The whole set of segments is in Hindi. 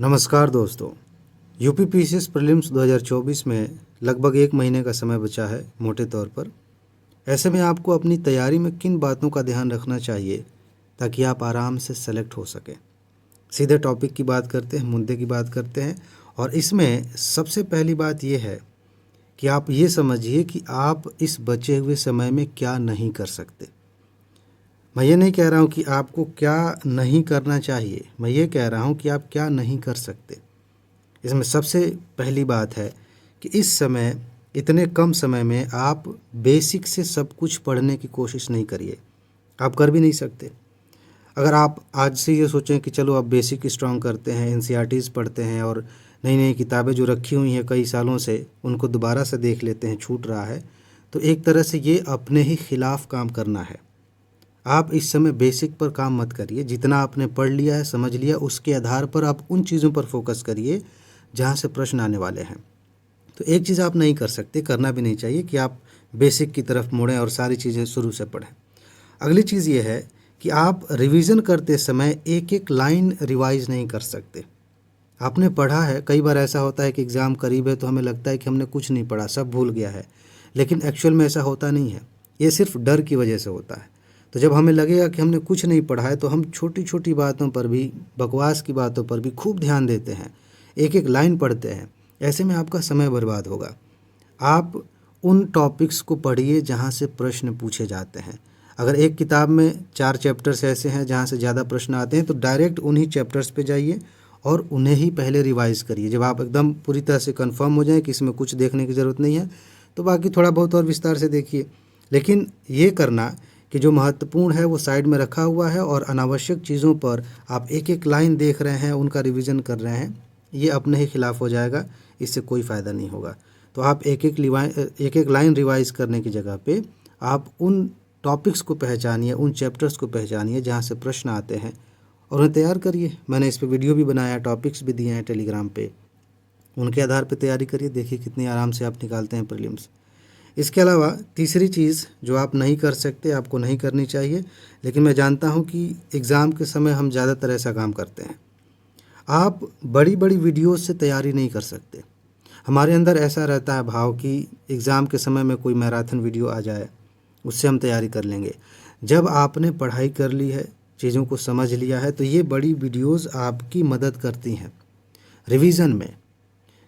नमस्कार दोस्तों। यूपी पीसीएस प्रीलिम्स 2024 में लगभग 1 महीने का समय बचा है मोटे तौर पर। ऐसे में आपको अपनी तैयारी में किन बातों का ध्यान रखना चाहिए ताकि आप आराम से सेलेक्ट हो सकें। सीधे टॉपिक की बात करते हैं, मुद्दे की बात करते हैं। और इसमें सबसे पहली बात यह है कि आप ये समझिए कि आप इस बचे हुए समय में क्या नहीं कर सकते। मैं ये नहीं कह रहा हूँ कि आपको क्या नहीं करना चाहिए, मैं ये कह रहा हूँ कि आप क्या नहीं कर सकते। इसमें सबसे पहली बात है कि इस समय इतने कम समय में आप बेसिक से सब कुछ पढ़ने की कोशिश नहीं करिए, आप कर भी नहीं सकते। अगर आप आज से ये सोचें कि चलो अब बेसिक स्ट्रॉन्ग करते हैं, एनसीईआरटीज़ पढ़ते हैं और नई नई किताबें जो रखी हुई हैं कई सालों से उनको दोबारा से देख लेते हैं, छूट रहा है, तो एक तरह से ये अपने ही खिलाफ काम करना है। आप इस समय बेसिक पर काम मत करिए। जितना आपने पढ़ लिया है, समझ लिया, उसके आधार पर आप उन चीज़ों पर फोकस करिए जहाँ से प्रश्न आने वाले हैं। तो एक चीज़ आप नहीं कर सकते, करना भी नहीं चाहिए कि आप बेसिक की तरफ मुड़ें और सारी चीज़ें शुरू से पढ़ें। अगली चीज़ ये है कि आप रिवीजन करते समय एक एक लाइन रिवाइज नहीं कर सकते। आपने पढ़ा है, कई बार ऐसा होता है कि एग्ज़ाम करीब है तो हमें लगता है कि हमने कुछ नहीं पढ़ा, सब भूल गया है, लेकिन एक्चुअल में ऐसा होता नहीं है। ये सिर्फ डर की वजह से होता है। तो जब हमें लगेगा कि हमने कुछ नहीं पढ़ा है तो हम छोटी छोटी बातों पर भी, बकवास की बातों पर भी खूब ध्यान देते हैं, एक एक लाइन पढ़ते हैं। ऐसे में आपका समय बर्बाद होगा। आप उन टॉपिक्स को पढ़िए जहाँ से प्रश्न पूछे जाते हैं। अगर एक किताब में 4 चैप्टर्स ऐसे हैं जहाँ से ज़्यादा प्रश्न आते हैं तो डायरेक्ट उन्हीं चैप्टर्स पे जाइए और उन्हें ही पहले रिवाइज़ करिए। जब आप एकदम पूरी तरह से कंफर्म हो जाएं कि इसमें कुछ देखने की ज़रूरत नहीं है तो बाकी थोड़ा बहुत और विस्तार से देखिए। लेकिन ये करना कि जो महत्वपूर्ण है वो साइड में रखा हुआ है और अनावश्यक चीज़ों पर आप एक एक लाइन देख रहे हैं, उनका रिवीजन कर रहे हैं, ये अपने ही खिलाफ हो जाएगा। इससे कोई फ़ायदा नहीं होगा। तो आप एक एक लाइन रिवाइज़ करने की जगह पे आप उन टॉपिक्स को पहचानिए, उन चैप्टर्स को पहचानिए जहाँ से प्रश्न आते हैं और उन्हें तैयार करिए। मैंने इस पे वीडियो भी बनाया, टॉपिक्स भी दिए हैं टेलीग्राम पे, उनके आधार पे तैयारी करिए। देखिए कितनी आराम से आप निकालते हैं प्रीलिम्स। इसके अलावा तीसरी चीज़ जो आप नहीं कर सकते, आपको नहीं करनी चाहिए, लेकिन मैं जानता हूँ कि एग्ज़ाम के समय हम ज़्यादातर ऐसा काम करते हैं। आप बड़ी बड़ी वीडियोज़ से तैयारी नहीं कर सकते। हमारे अंदर ऐसा रहता है भाव कि एग्ज़ाम के समय में कोई मैराथन वीडियो आ जाए, उससे हम तैयारी कर लेंगे। जब आपने पढ़ाई कर ली है, चीज़ों को समझ लिया है, तो ये बड़ी वीडियोज़ आपकी मदद करती हैं रिवीज़न में।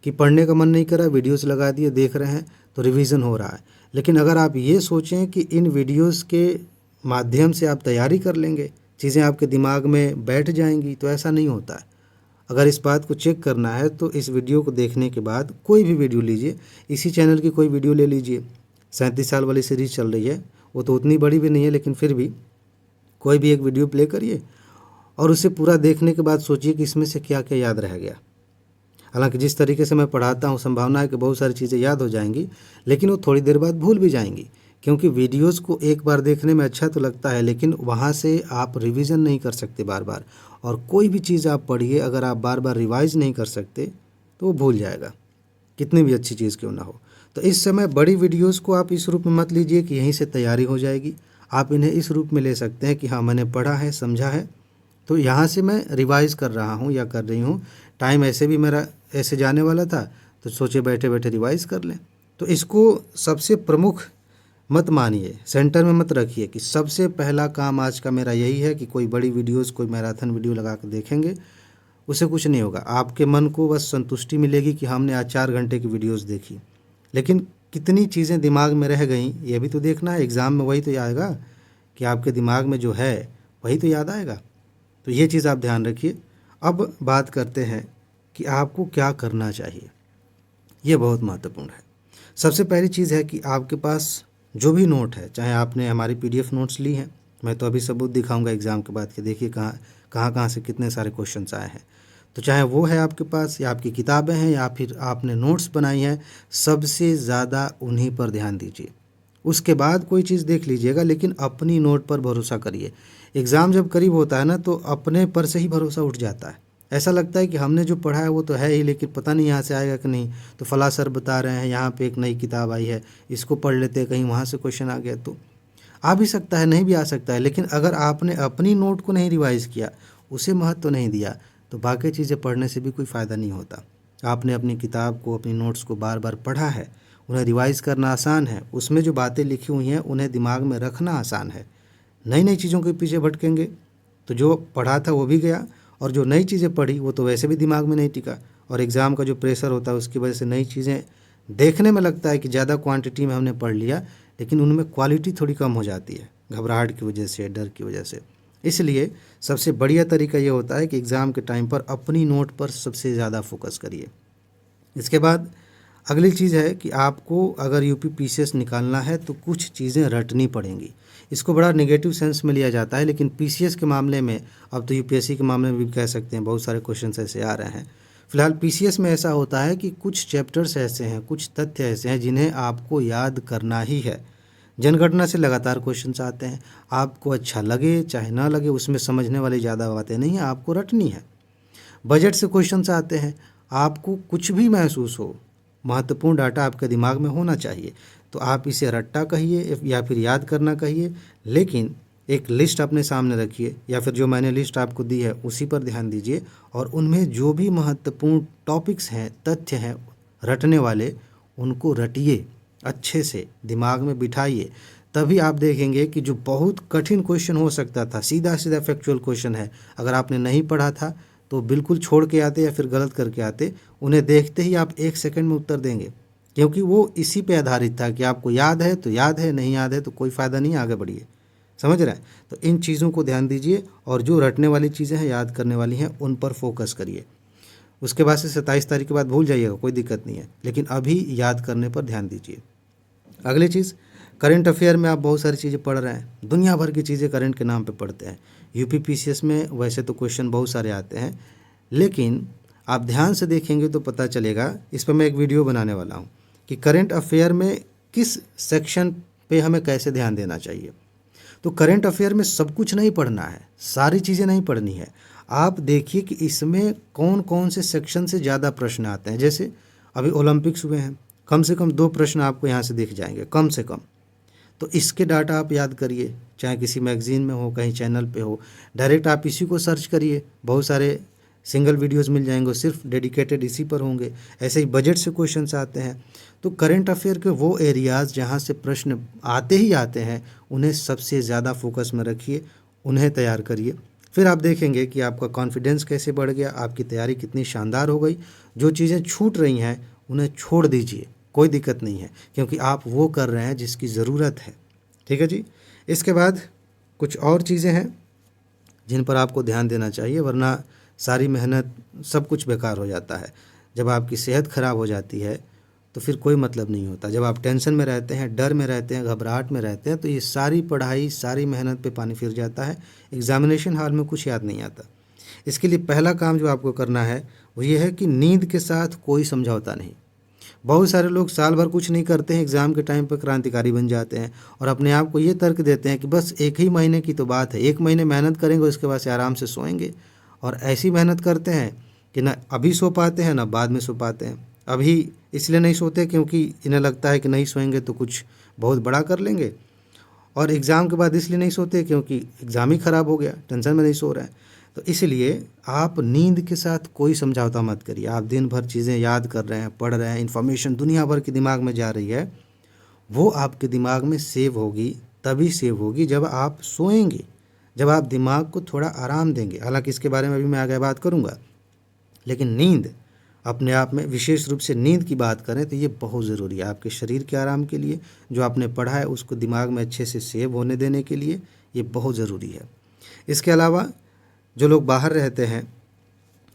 कि पढ़ने का मन नहीं कर रहा, वीडियोस लगा दिए, देख रहे हैं तो रिवीजन हो रहा है। लेकिन अगर आप ये सोचें कि इन वीडियोस के माध्यम से आप तैयारी कर लेंगे, चीज़ें आपके दिमाग में बैठ जाएंगी, तो ऐसा नहीं होता है। अगर इस बात को चेक करना है तो इस वीडियो को देखने के बाद कोई भी वीडियो लीजिए, इसी चैनल की कोई वीडियो ले लीजिए। 37 साल वाली सीरीज़ चल रही है, वो तो उतनी बड़ी भी नहीं है, लेकिन फिर भी कोई भी एक वीडियो प्ले करिए और उसे पूरा देखने के बाद सोचिए कि इसमें से क्या क्या याद रह गया। हालांकि जिस तरीके से मैं पढ़ाता हूँ, संभावना है कि बहुत सारी चीज़ें याद हो जाएंगी, लेकिन वो थोड़ी देर बाद भूल भी जाएंगी, क्योंकि वीडियोस को एक बार देखने में अच्छा तो लगता है, लेकिन वहाँ से आप रिवीजन नहीं कर सकते बार बार। और कोई भी चीज़ आप पढ़िए, अगर आप बार बार रिवाइज नहीं कर सकते तो वो भूल जाएगा, कितनी भी अच्छी चीज़ क्यों ना हो। तो इस समय बड़ी वीडियोज़ को आप इस रूप में मत लीजिए कि यहीं से तैयारी हो जाएगी। आप इन्हें इस रूप में ले सकते हैं कि हाँ, मैंने पढ़ा है, समझा है, तो यहाँ से मैं रिवाइज़ कर रहा हूँ या कर रही हूँ। टाइम ऐसे भी मेरा ऐसे जाने वाला था, तो सोचे बैठे बैठे रिवाइज़ कर लें। तो इसको सबसे प्रमुख मत मानिए, सेंटर में मत रखिए कि सबसे पहला काम आज का मेरा यही है कि कोई बड़ी वीडियोज़, कोई मैराथन वीडियो लगा कर देखेंगे, उससे कुछ नहीं होगा। आपके मन को बस संतुष्टि मिलेगी कि हमने आज 4 घंटे की वीडियोज़ देखी, लेकिन कितनी चीज़ें दिमाग में रह गई ये भी तो देखना है। एग्ज़ाम में वही तो आएगा कि आपके दिमाग में जो है वही तो याद आएगा। तो ये चीज़ आप ध्यान रखिए। अब बात करते हैं कि आपको क्या करना चाहिए। ये बहुत महत्वपूर्ण है। सबसे पहली चीज़ है कि आपके पास जो भी नोट है, चाहे आपने हमारी पीडीएफ नोट्स ली हैं, मैं तो अभी सबूत दिखाऊंगा एग्ज़ाम के बाद कि देखिए कहाँ से कितने सारे क्वेश्चंस आए हैं, तो चाहे वो है आपके पास या आपकी किताबें हैं या फिर आपने नोट्स बनाई हैं, सबसे ज़्यादा उन्हीं पर ध्यान दीजिए। उसके बाद कोई चीज़ देख लीजिएगा, लेकिन अपनी नोट पर भरोसा करिए। एग्ज़ाम जब करीब होता है ना, तो अपने पर से ही भरोसा उठ जाता है। ऐसा लगता है कि हमने जो पढ़ा है वो तो है ही, लेकिन पता नहीं यहाँ से आएगा कि नहीं। तो फला सर बता रहे हैं यहाँ पे एक नई किताब आई है, इसको पढ़ लेते हैं, कहीं वहाँ से क्वेश्चन आ गया तो आ भी सकता है, नहीं भी आ सकता है। लेकिन अगर आपने अपनी नोट को नहीं रिवाइज़ किया, उसे महत्व नहीं दिया, तो बाकी चीज़ें पढ़ने से भी कोई फ़ायदा नहीं होता। आपने अपनी किताब को, अपनी नोट्स को बार बार पढ़ा है, उन्हें रिवाइज़ करना आसान है, उसमें जो बातें लिखी हुई हैं उन्हें दिमाग में रखना आसान है। नई नई चीज़ों के पीछे भटकेंगे तो जो पढ़ा था वो भी गया, और जो नई चीज़ें पढ़ी वो तो वैसे भी दिमाग में नहीं टिका। और एग्ज़ाम का जो प्रेशर होता है उसकी वजह से नई चीज़ें देखने में लगता है कि ज़्यादा क्वांटिटी में हमने पढ़ लिया, लेकिन उनमें क्वालिटी थोड़ी कम हो जाती है, घबराहट की वजह से, डर की वजह से। इसलिए सबसे बढ़िया तरीका ये होता है कि एग्ज़ाम के टाइम पर अपनी नोट पर सबसे ज़्यादा फोकस करिए। इसके बाद अगली चीज़ है कि आपको अगर यूपी पीसीएस निकालना है तो कुछ चीज़ें रटनी पड़ेंगी। इसको बड़ा नेगेटिव सेंस में लिया जाता है, लेकिन पीसीएस के मामले में, अब तो यूपीएससी के मामले में भी कह सकते हैं, बहुत सारे क्वेश्चन ऐसे आ रहे हैं। फिलहाल पीसीएस में ऐसा होता है कि कुछ चैप्टर्स ऐसे हैं, कुछ तथ्य ऐसे हैं जिन्हें आपको याद करना ही है। जनगणना से लगातार क्वेश्चंस आते हैं, आपको अच्छा लगे चाहे ना लगे, उसमें समझने वाली ज़्यादा बातें नहीं हैं, आपको रटनी है। बजट से क्वेश्चंस आते हैं, आपको कुछ भी महसूस हो, महत्वपूर्ण डाटा आपके दिमाग में होना चाहिए, तो आप इसे रट्टा कहिए या फिर याद करना कहिए, लेकिन एक लिस्ट अपने सामने रखिए, या फिर जो मैंने लिस्ट आपको दी है उसी पर ध्यान दीजिए, और उनमें जो भी महत्वपूर्ण टॉपिक्स हैं, तथ्य हैं रटने वाले, उनको रटिए, अच्छे से दिमाग में बिठाइए। तभी आप देखेंगे कि जो बहुत कठिन क्वेश्चन हो सकता था, सीधा सीधा फैक्चुअल क्वेश्चन है, अगर आपने नहीं पढ़ा था तो बिल्कुल छोड़ के आते या फिर गलत करके आते, उन्हें देखते ही आप 1 सेकंड में उत्तर देंगे, क्योंकि वो इसी पे आधारित था कि आपको याद है तो याद है, नहीं याद है तो कोई फ़ायदा नहीं, आगे बढ़िए। समझ रहे हैं? तो इन चीज़ों को ध्यान दीजिए, और जो रटने वाली चीज़ें हैं, याद करने वाली हैं, उन पर फोकस करिए। उसके बाद से 27 तारीख के बाद भूल जाइएगा, कोई दिक्कत नहीं है, लेकिन अभी याद करने पर ध्यान दीजिए। अगली चीज़, करंट अफेयर में आप बहुत सारी चीज़ें पढ़ रहे हैं, दुनिया भर की चीज़ें करंट के नाम पे पढ़ते हैं। यूपी पीसीएस में वैसे तो क्वेश्चन बहुत सारे आते हैं, लेकिन आप ध्यान से देखेंगे तो पता चलेगा, इस पर मैं एक वीडियो बनाने वाला हूँ कि करंट अफेयर में किस सेक्शन पे हमें कैसे ध्यान देना चाहिए। तो करंट अफेयर में सब कुछ नहीं पढ़ना है, सारी चीज़ें नहीं पढ़नी है। आप देखिए कि इसमें कौन कौन से सेक्शन से ज़्यादा प्रश्न आते हैं। जैसे अभी ओलंपिक्स हुए हैं, कम से कम 2 प्रश्न आपको यहाँ से दिख जाएंगे, कम से कम। तो इसके डाटा आप याद करिए, चाहे किसी मैगज़ीन में हो, कहीं चैनल पे हो, डायरेक्ट आप इसी को सर्च करिए, बहुत सारे सिंगल वीडियोस मिल जाएंगे, सिर्फ डेडिकेटेड इसी पर होंगे। ऐसे ही बजट से क्वेश्चंस आते हैं। तो करंट अफेयर के वो एरियाज़ जहाँ से प्रश्न आते ही आते हैं, उन्हें सबसे ज़्यादा फोकस में रखिए, उन्हें तैयार करिए। फिर आप देखेंगे कि आपका कॉन्फिडेंस कैसे बढ़ गया, आपकी तैयारी कितनी शानदार हो गई। जो चीज़ें छूट रही हैं उन्हें छोड़ दीजिए, कोई दिक्कत नहीं है, क्योंकि आप वो कर रहे हैं जिसकी ज़रूरत है। ठीक है जी। इसके बाद कुछ और चीज़ें हैं जिन पर आपको ध्यान देना चाहिए, वरना सारी मेहनत, सब कुछ बेकार हो जाता है। जब आपकी सेहत ख़राब हो जाती है तो फिर कोई मतलब नहीं होता। जब आप टेंशन में रहते हैं, डर में रहते हैं, घबराहट में रहते हैं, तो ये सारी पढ़ाई, सारी मेहनत पे पानी फिर जाता है। एग्ज़ामिनेशन हॉल में कुछ याद नहीं आता। इसके लिए पहला काम जो आपको करना है वो ये है कि नींद के साथ कोई समझौता नहीं। बहुत सारे लोग साल भर कुछ नहीं करते हैं, एग्ज़ाम के टाइम पर क्रांतिकारी बन जाते हैं और अपने आप को ये तर्क देते हैं कि बस 1 ही महीने की तो बात है, 1 महीने मेहनत करेंगे, उसके बाद से आराम से सोएंगे। और ऐसी मेहनत करते हैं कि ना अभी सो पाते हैं ना बाद में सो पाते हैं। अभी इसलिए नहीं सोते क्योंकि इन्हें लगता है कि नहीं सोएंगे तो कुछ बहुत बड़ा कर लेंगे, और एग्ज़ाम के बाद इसलिए नहीं सोते क्योंकि एग्ज़ाम ही ख़राब हो गया, टेंशन में नहीं सो रहे हैं। तो इसलिए आप नींद के साथ कोई समझौता मत करिए। आप दिन भर चीज़ें याद कर रहे हैं, पढ़ रहे हैं, इन्फॉर्मेशन दुनिया भर के दिमाग में जा रही है, वो आपके दिमाग में सेव होगी, तभी सेव होगी जब आप सोएंगे, जब आप दिमाग को थोड़ा आराम देंगे। हालांकि इसके बारे में अभी मैं आगे बात करूंगा, लेकिन नींद अपने आप में, विशेष रूप से नींद की बात करें तो ये बहुत ज़रूरी है आपके शरीर के आराम के लिए। जो आपने पढ़ा है उसको दिमाग में अच्छे से सेव होने देने के लिए ये बहुत ज़रूरी है। इसके अलावा जो लोग बाहर रहते हैं,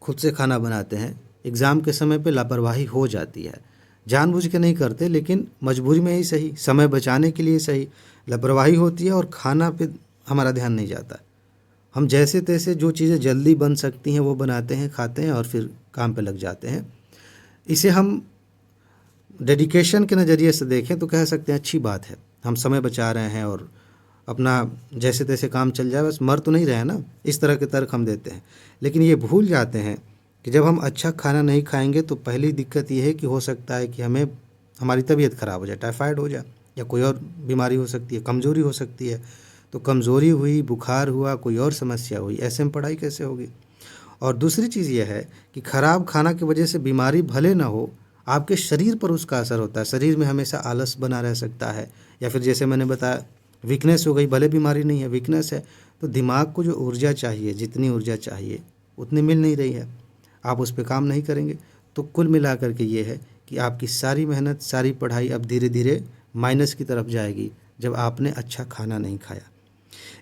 खुद से खाना बनाते हैं, एग्ज़ाम के समय पे लापरवाही हो जाती है। जानबूझ के नहीं करते, लेकिन मजबूरी में ही सही, समय बचाने के लिए सही, लापरवाही होती है और खाना पे हमारा ध्यान नहीं जाता। हम जैसे तैसे जो चीज़ें जल्दी बन सकती हैं वो बनाते हैं, खाते हैं और फिर काम पे लग जाते हैं। इसे हम डेडिकेशन के नज़रिए से देखें तो कह सकते हैं अच्छी बात है, हम समय बचा रहे हैं और अपना जैसे तैसे काम चल जाए, बस मर तो नहीं रहे ना, इस तरह के तर्क हम देते हैं। लेकिन ये भूल जाते हैं कि जब हम अच्छा खाना नहीं खाएंगे तो पहली दिक्कत ये है कि हो सकता है कि हमारी तबीयत ख़राब हो जाए, टाइफाइड हो जाए या कोई और बीमारी हो सकती है, कमज़ोरी हो सकती है। तो कमज़ोरी हुई, बुखार हुआ, कोई और समस्या हुई, ऐसे में पढ़ाई कैसे होगी। और दूसरी चीज़ यह है कि खराब खाना की वजह से बीमारी भले ना हो, आपके शरीर पर उसका असर होता है। शरीर में हमेशा आलस बना रह सकता है, या फिर जैसे मैंने बताया वीकनेस हो गई, भले बीमारी नहीं है वीकनेस है, तो दिमाग को जो ऊर्जा चाहिए, जितनी ऊर्जा चाहिए उतनी मिल नहीं रही है, आप उस पर काम नहीं करेंगे। तो कुल मिलाकर के ये है कि आपकी सारी मेहनत, सारी पढ़ाई अब धीरे धीरे माइनस की तरफ जाएगी जब आपने अच्छा खाना नहीं खाया।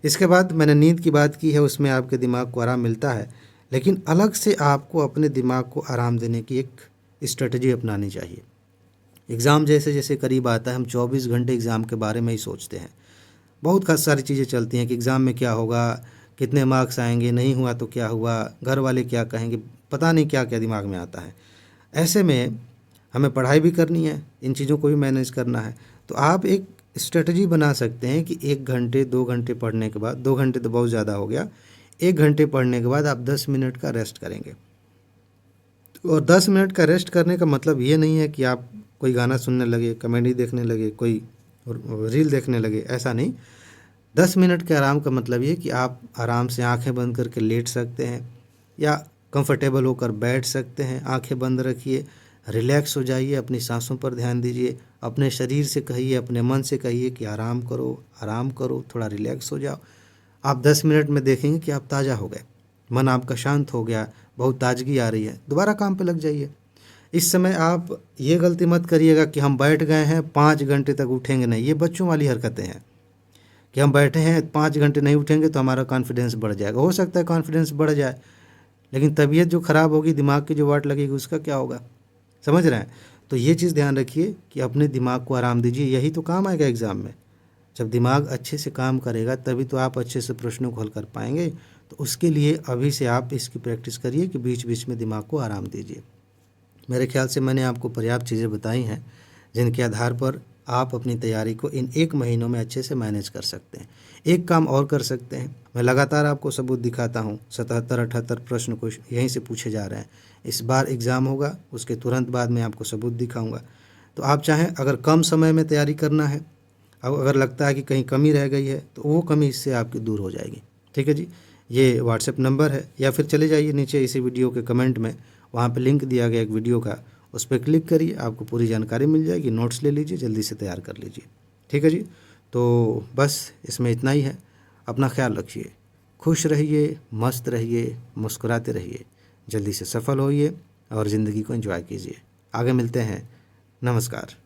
इसके बाद मैंने नींद की बात की है, उसमें आपके दिमाग को आराम मिलता है, लेकिन अलग से आपको अपने दिमाग को आराम देने की एक स्ट्रेटजी अपनानी चाहिए। एग्ज़ाम जैसे जैसे करीब आता है, हम 24 घंटे एग्ज़ाम के बारे में ही सोचते हैं। बहुत खास सारी चीज़ें चलती हैं कि एग्ज़ाम में क्या होगा, कितने मार्क्स आएंगे, नहीं हुआ तो क्या हुआ, घर वाले क्या कहेंगे, पता नहीं क्या क्या दिमाग में आता है। ऐसे में हमें पढ़ाई भी करनी है, इन चीज़ों को भी मैनेज करना है। तो आप एक स्ट्रेटजी बना सकते हैं कि 1 घंटे 2 घंटे पढ़ने के बाद, 2 घंटे तो बहुत ज़्यादा हो गया, 1 घंटे पढ़ने के बाद आप 10 मिनट का रेस्ट करेंगे। और 10 मिनट का रेस्ट करने का मतलब ये नहीं है कि आप कोई गाना सुनने लगे, कॉमेडी देखने लगे, कोई रील देखने लगे, ऐसा नहीं। 10 मिनट के आराम का मतलब ये कि आप आराम से आंखें बंद करके लेट सकते हैं, या कंफर्टेबल होकर बैठ सकते हैं, आंखें बंद रखिए, रिलैक्स हो जाइए, अपनी सांसों पर ध्यान दीजिए, अपने शरीर से कहिए, अपने मन से कहिए कि आराम करो, थोड़ा रिलैक्स हो जाओ। आप 10 मिनट में देखेंगे कि आप ताज़ा हो गए, मन आपका शांत हो गया, बहुत ताजगी आ रही है, दोबारा काम पे लग जाइए। इस समय आप ये गलती मत करिएगा कि हम बैठ गए हैं 5 घंटे तक उठेंगे नहीं, ये बच्चों वाली हरकतें हैं कि हम बैठे हैं 5 घंटे नहीं उठेंगे तो हमारा कॉन्फिडेंस बढ़ जाएगा। हो सकता है कॉन्फिडेंस बढ़ जाए, लेकिन तबीयत जो ख़राब होगी, दिमाग की जो वाट लगेगी, उसका क्या होगा, समझ रहे हैं। तो ये चीज़ ध्यान रखिए कि अपने दिमाग को आराम दीजिए, यही तो काम आएगा एग्ज़ाम में। जब दिमाग अच्छे से काम करेगा तभी तो आप अच्छे से प्रश्नों को हल कर पाएंगे। तो उसके लिए अभी से आप इसकी प्रैक्टिस करिए कि बीच बीच में दिमाग को आराम दीजिए। मेरे ख्याल से मैंने आपको पर्याप्त चीज़ें बताई हैं जिनके आधार पर आप अपनी तैयारी को इन 1 महीनों में अच्छे से मैनेज कर सकते हैं। एक काम और कर सकते हैं, मैं लगातार आपको सबूत दिखाता हूँ, 77-78 प्रश्न को यहीं से पूछे जा रहे हैं। इस बार एग्ज़ाम होगा, उसके तुरंत बाद मैं आपको सबूत दिखाऊंगा। तो आप चाहें अगर कम समय में तैयारी करना है, अब अगर लगता है कि कहीं कमी रह गई है, तो वो कमी इससे आपकी दूर हो जाएगी। ठीक है जी, ये व्हाट्सएप नंबर है, या फिर चले जाइए नीचे इसी वीडियो के कमेंट में, वहाँ पे लिंक दिया गया एक वीडियो का, उस पर क्लिक करिए, आपको पूरी जानकारी मिल जाएगी। नोट्स ले लीजिए, जल्दी से तैयार कर लीजिए। ठीक है जी, तो बस इसमें इतना ही है। अपना ख्याल रखिए, खुश रहिए, मस्त रहिए, मुस्कुराते रहिए, जल्दी से सफल होइए और ज़िंदगी को एंजॉय कीजिए। आगे मिलते हैं, नमस्कार।